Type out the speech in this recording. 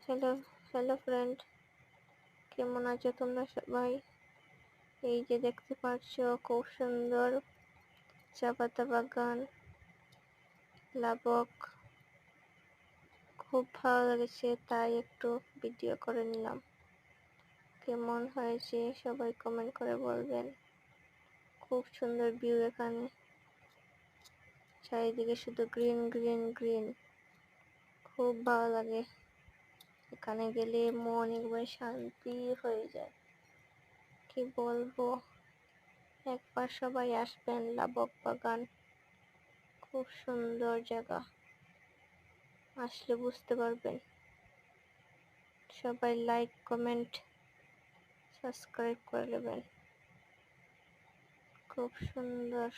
Hello hello friend, কেমন আছো তোমরা সবাই? এই যে দেখতে পাচ্ছ খুব সুন্দর চা পাতা বাগান, লাবক। খুব ভালো লেগেছে তাই একটু ভিডিও করে নিলাম। কেমন হয়েছে সবাই কমেন্ট করে বলবেন। খুব সুন্দর ভিউ এখানে, চারিদিকে শুধু গ্রিন গ্রিন গ্রিন। খুব ভালো লাগে, এখানে গেলে মন একবার শান্তি হয়ে যায়। কি বলবো, একবার সবাই আসবেন লাবক বাগান। খুব সুন্দর জায়গা, আসলে বুঝতে পারবেন। সবাই লাইক কমেন্ট সাবস্ক্রাইব করে নেবেন। খুব সুন্দর।